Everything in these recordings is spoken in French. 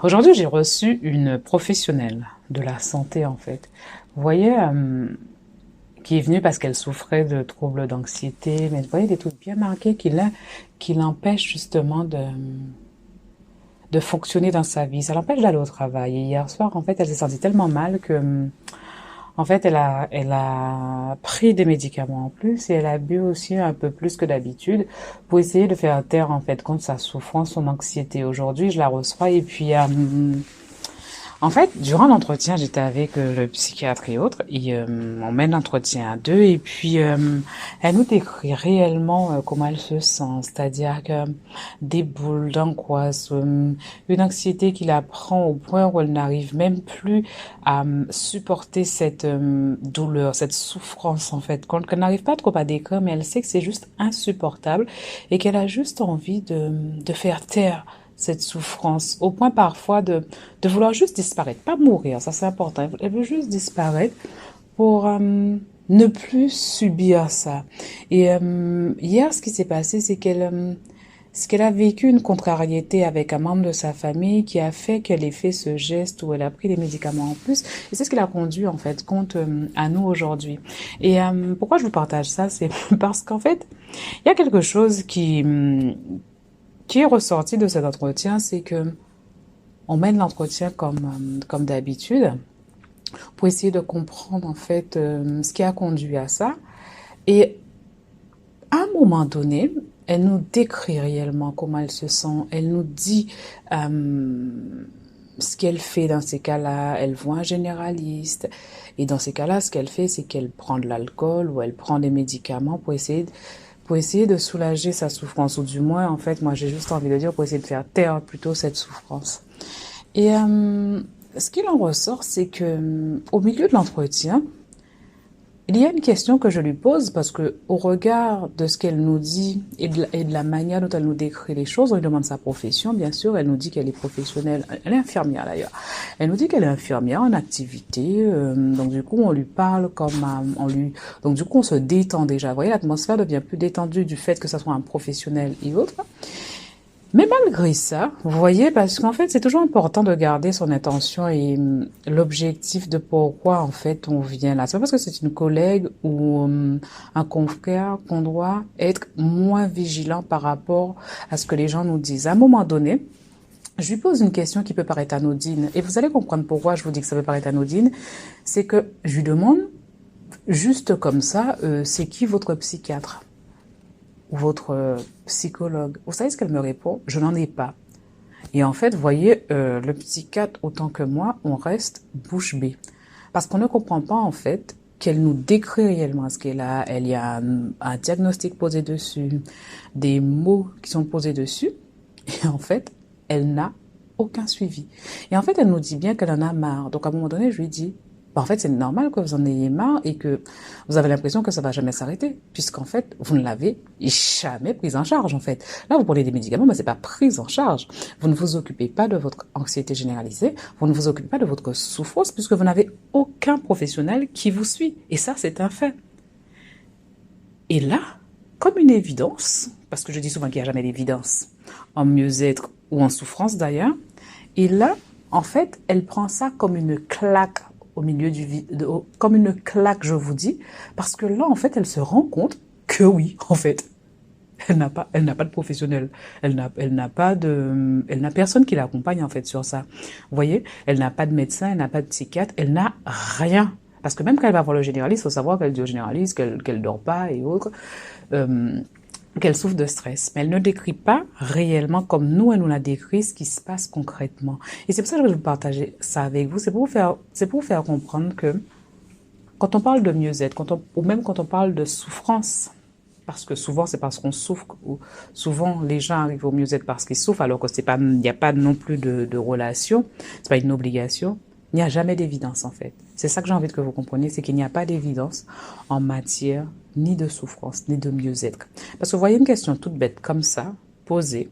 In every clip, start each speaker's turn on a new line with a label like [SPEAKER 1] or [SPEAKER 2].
[SPEAKER 1] Aujourd'hui, j'ai reçu une professionnelle de la santé, en fait. Vous voyez, qui est venue parce qu'elle souffrait de troubles d'anxiété, mais vous voyez, des trucs bien marqués qui l'empêchent justement de fonctionner dans sa vie. Ça l'empêche d'aller au travail. Et hier soir, en fait, elle s'est sentie tellement mal que, en fait, elle a pris des médicaments en plus et elle a bu aussi un peu plus que d'habitude pour essayer de faire taire, en fait, contre sa souffrance, son anxiété. Aujourd'hui, je la reçois et puis, en fait, durant l'entretien, j'étais avec le psychiatre et autres, et on mène l'entretien à deux, et puis elle nous décrit réellement comment elle se sent, c'est-à-dire que des boules d'angoisse, une anxiété qui la prend au point où elle n'arrive même plus à supporter cette douleur, cette souffrance en fait, qu'elle n'arrive pas trop à décrire, mais elle sait que c'est juste insupportable et qu'elle a juste envie de faire taire cette souffrance, au point parfois de vouloir juste disparaître, pas mourir, ça c'est important, elle veut juste disparaître pour ne plus subir ça. Et hier, ce qui s'est passé, c'est qu'elle a vécu une contrariété avec un membre de sa famille qui a fait qu'elle ait fait ce geste où elle a pris des médicaments en plus. Et c'est ce qui l'a conduit, en fait, compte à nous aujourd'hui. Et pourquoi je vous partage ça? C'est parce qu'en fait, il y a quelque chose qui est ressorti de cet entretien, c'est que on mène l'entretien comme d'habitude pour essayer de comprendre en fait ce qui a conduit à ça. Et à un moment donné, elle nous décrit réellement comment elle se sent. Elle nous dit ce qu'elle fait dans ces cas-là. Elle voit un généraliste. Et dans ces cas-là, ce qu'elle fait, c'est qu'elle prend de l'alcool ou elle prend des médicaments pour essayer de soulager sa souffrance. Ou du moins, en fait, moi, j'ai juste envie de dire pour essayer de faire taire plutôt cette souffrance. Et ce qu'il en ressort, c'est que au milieu de l'entretien, il y a une question que je lui pose parce que, au regard de ce qu'elle nous dit et de la manière dont elle nous décrit les choses, on lui demande sa profession, bien sûr. Elle nous dit qu'elle est professionnelle. Elle est infirmière d'ailleurs. Elle nous dit qu'elle est infirmière en activité. Donc du coup, on lui parle comme donc du coup, on se détend déjà. Vous voyez, l'atmosphère devient plus détendue du fait que ça soit un professionnel et autres. Mais malgré ça, vous voyez, parce qu'en fait, c'est toujours important de garder son intention et l'objectif de pourquoi, en fait, on vient là. C'est pas parce que c'est une collègue ou un confrère qu'on doit être moins vigilant par rapport à ce que les gens nous disent. À un moment donné, je lui pose une question qui peut paraître anodine. Et vous allez comprendre pourquoi je vous dis que ça peut paraître anodine. C'est que je lui demande, juste comme ça, c'est qui votre psychiatre? Ou votre psychologue. Vous savez ce qu'elle me répond? Je n'en ai pas. Et en fait, vous voyez, le psychiatre autant que moi, on reste bouche bée. Parce qu'on ne comprend pas en fait qu'elle nous décrit réellement ce qu'elle a. Elle y a un diagnostic posé dessus, des mots qui sont posés dessus. Et en fait, elle n'a aucun suivi. Et en fait, elle nous dit bien qu'elle en a marre. Donc à un moment donné, je lui dis, bah, en fait, c'est normal que vous en ayez marre et que vous avez l'impression que ça va jamais s'arrêter, puisqu'en fait, vous ne l'avez jamais prise en charge, en fait. Là, vous prenez des médicaments, mais c'est pas prise en charge. Vous ne vous occupez pas de votre anxiété généralisée, vous ne vous occupez pas de votre souffrance, puisque vous n'avez aucun professionnel qui vous suit. Et ça, c'est un fait. Et là, comme une évidence, parce que je dis souvent qu'il n'y a jamais d'évidence en mieux-être ou en souffrance d'ailleurs, et là, en fait, elle prend ça comme une claque au milieu comme une claque, je vous dis, parce que là, en fait, elle se rend compte que oui, en fait, elle n'a pas de professionnel. Elle n'a personne qui l'accompagne, en fait, sur ça. Vous voyez? Elle n'a pas de médecin, elle n'a pas de psychiatre, elle n'a rien. Parce que même quand elle va voir le généraliste, il faut savoir qu'elle dit au généraliste qu'elle dort pas et autres. Euh, qu'elle souffre de stress, mais elle ne décrit pas réellement comme nous, elle nous l'a décrit ce qui se passe concrètement. Et c'est pour ça que je vais vous partager ça avec vous. C'est pour vous faire comprendre que quand on parle de mieux-être, ou même quand on parle de souffrance, parce que souvent c'est parce qu'on souffre, ou souvent les gens arrivent au mieux-être parce qu'ils souffrent, alors que c'est pas, il n'y a pas non plus de relation, c'est pas une obligation. Il n'y a jamais d'évidence en fait. C'est ça que j'ai envie que vous compreniez, c'est qu'il n'y a pas d'évidence en matière ni de souffrance, ni de mieux-être. Parce que vous voyez une question toute bête comme ça, posée,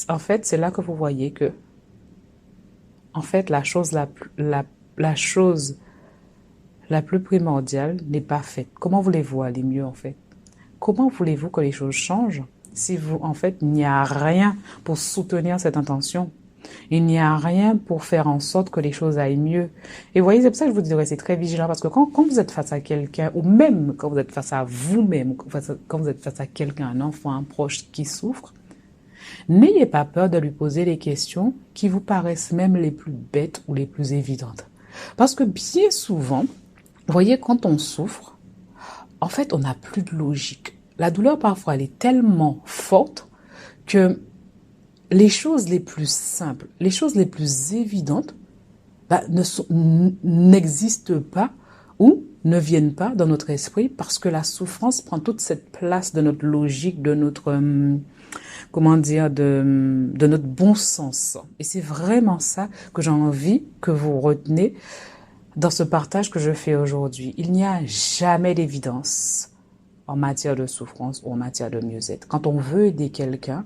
[SPEAKER 1] en fait c'est là que vous voyez que, en fait la chose la plus primordiale n'est pas faite. Comment voulez-vous aller mieux en fait? Comment voulez-vous que les choses changent si vous, en fait, il n'y a rien pour soutenir cette intention? Il n'y a rien pour faire en sorte que les choses aillent mieux. Et vous voyez, c'est pour ça que je vous dirais, c'est très vigilant, parce que quand vous êtes face à quelqu'un, ou même quand vous êtes face à vous-même, quand vous êtes face à quelqu'un, un enfant, un proche qui souffre, n'ayez pas peur de lui poser les questions qui vous paraissent même les plus bêtes ou les plus évidentes. Parce que bien souvent, vous voyez, quand on souffre, en fait, on n'a plus de logique. La douleur, parfois, elle est tellement forte que les choses les plus simples, les choses les plus évidentes, n'existent pas ou ne viennent pas dans notre esprit parce que la souffrance prend toute cette place de notre logique, de notre, comment dire, de notre bon sens. Et c'est vraiment ça que j'ai envie que vous retenez dans ce partage que je fais aujourd'hui. Il n'y a jamais d'évidence en matière de souffrance ou en matière de mieux-être. Quand on veut aider quelqu'un,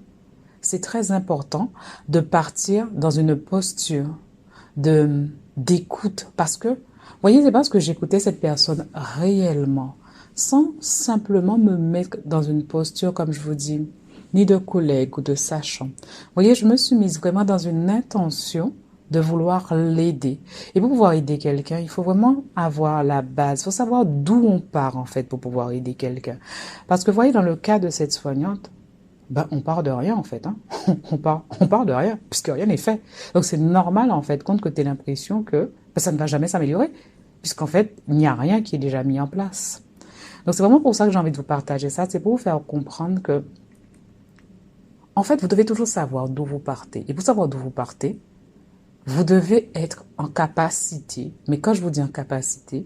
[SPEAKER 1] c'est très important de partir dans une posture d'écoute. Parce que, vous voyez, c'est parce que j'écoutais cette personne réellement, sans simplement me mettre dans une posture, comme je vous dis, ni de collègue ou de sachant. Vous voyez, je me suis mise vraiment dans une intention de vouloir l'aider. Et pour pouvoir aider quelqu'un, il faut vraiment avoir la base. Il faut savoir d'où on part, en fait, pour pouvoir aider quelqu'un. Parce que, vous voyez, dans le cas de cette soignante, on part de rien, en fait. Hein. On part de rien, puisque rien n'est fait. Donc, c'est normal, en fait, compte que tu aies l'impression que ça ne va jamais s'améliorer, puisqu'en fait, il n'y a rien qui est déjà mis en place. Donc, c'est vraiment pour ça que j'ai envie de vous partager ça. C'est pour vous faire comprendre que, en fait, vous devez toujours savoir d'où vous partez. Et pour savoir d'où vous partez, vous devez être en capacité, mais quand je vous dis en capacité,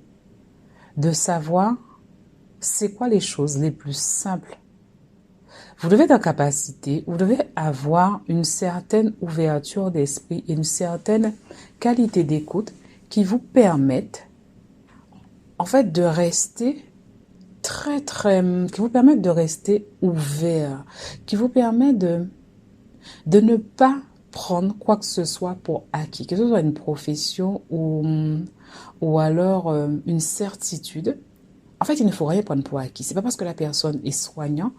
[SPEAKER 1] de savoir c'est quoi les choses les plus simples. Vous devez être en capacité, vous devez avoir une certaine ouverture d'esprit et une certaine qualité d'écoute qui vous permettent, en fait, de rester qui vous permettent de rester ouvert, qui vous permet de ne pas prendre quoi que ce soit pour acquis, que ce soit une profession ou alors une certitude. En fait, il ne faut rien prendre pour acquis. C'est pas parce que la personne est soignante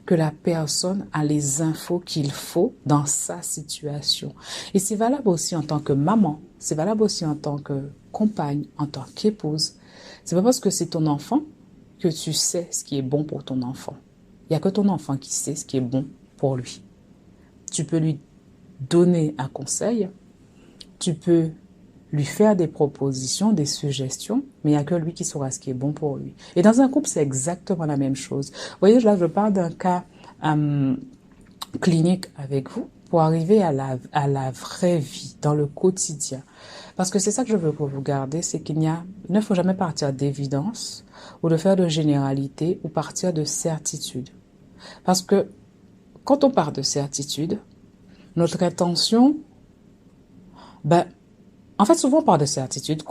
[SPEAKER 1] que la personne a les infos qu'il faut dans sa situation. Et c'est valable aussi en tant que maman, c'est valable aussi en tant que compagne, en tant qu'épouse. C'est pas parce que c'est ton enfant que tu sais ce qui est bon pour ton enfant. Il n'y a que ton enfant qui sait ce qui est bon pour lui. Tu peux lui donner un conseil, tu peux lui faire des propositions, des suggestions, mais il n'y a que lui qui saura ce qui est bon pour lui. Et dans un couple, c'est exactement la même chose. Vous voyez, là, je parle d'un cas clinique avec vous pour arriver à la vraie vie, dans le quotidien. Parce que c'est ça que je veux que vous gardez, c'est qu'il ne faut jamais partir d'évidence ou de faire de généralité ou partir de certitude. Parce que quand on part de certitude, notre intention, en fait, souvent on part de certitude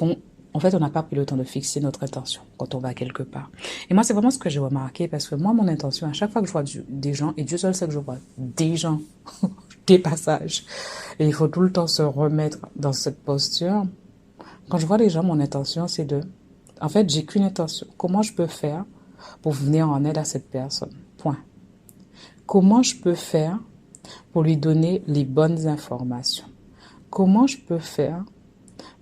[SPEAKER 1] en fait, on n'a pas pris le temps de fixer notre intention quand on va quelque part. Et moi, c'est vraiment ce que j'ai remarqué parce que moi, mon intention, à chaque fois que je vois des gens, et Dieu seul sait que je vois des gens, des passages, et il faut tout le temps se remettre dans cette posture. Quand je vois les gens, mon intention, c'est en fait, j'ai qu'une intention. Comment je peux faire pour venir en aide à cette personne? Point. Comment je peux faire pour lui donner les bonnes informations? Comment je peux faire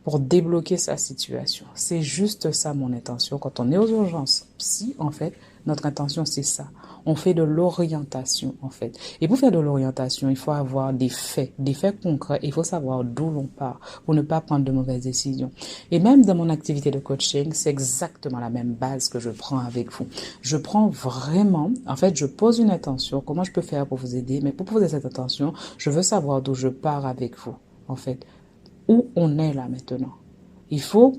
[SPEAKER 1] pour débloquer sa situation? C'est juste ça mon intention. Quand on est aux urgences psy, en fait, notre intention, c'est ça. On fait de l'orientation, en fait. Et pour faire de l'orientation, il faut avoir des faits concrets. Il faut savoir d'où l'on part pour ne pas prendre de mauvaises décisions. Et même dans mon activité de coaching, c'est exactement la même base que je prends avec vous. Je prends vraiment, en fait, je pose une intention. Comment je peux faire pour vous aider? Mais pour poser cette intention, je veux savoir d'où je pars avec vous, en fait. Où on est là maintenant. Il faut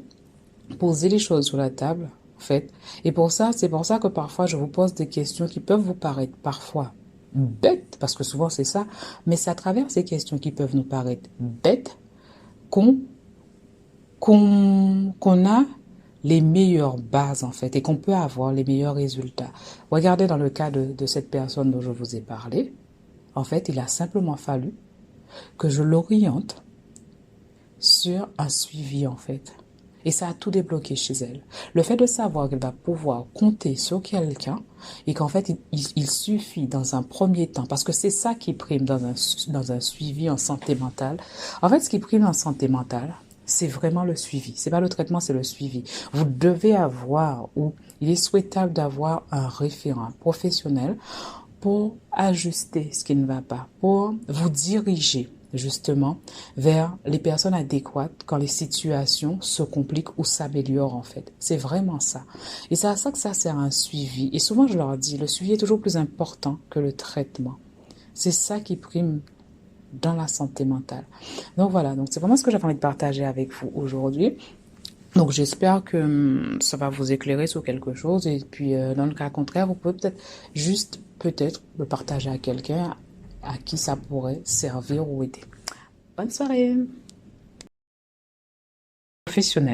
[SPEAKER 1] poser les choses sur la table, en fait. Et c'est pour ça que parfois je vous pose des questions qui peuvent vous paraître parfois bêtes, parce que souvent c'est ça, mais c'est à travers ces questions qui peuvent nous paraître bêtes qu'on a les meilleures bases, en fait, et qu'on peut avoir les meilleurs résultats. Regardez dans le cas de cette personne dont je vous ai parlé. En fait, il a simplement fallu que je l'oriente sur un suivi, en fait. Et ça a tout débloqué chez elle. Le fait de savoir qu'elle va pouvoir compter sur quelqu'un et qu'en fait, il suffit dans un premier temps, parce que c'est ça qui prime dans un suivi en santé mentale. En fait, ce qui prime en santé mentale, c'est vraiment le suivi. C'est pas le traitement, c'est le suivi. Vous devez avoir, ou il est souhaitable d'avoir un référent professionnel pour ajuster ce qui ne va pas, pour vous diriger justement vers les personnes adéquates quand les situations se compliquent ou s'améliorent en fait. C'est vraiment ça. Et c'est à ça que ça sert un suivi. Et souvent je leur dis, le suivi est toujours plus important que le traitement. C'est ça qui prime dans la santé mentale. Donc voilà, donc c'est vraiment ce que j'avais envie de partager avec vous aujourd'hui. Donc j'espère que ça va vous éclairer sur quelque chose et puis dans le cas contraire, vous pouvez peut-être le partager à quelqu'un à qui ça pourrait servir ou aider. Bonne soirée. Professionnel.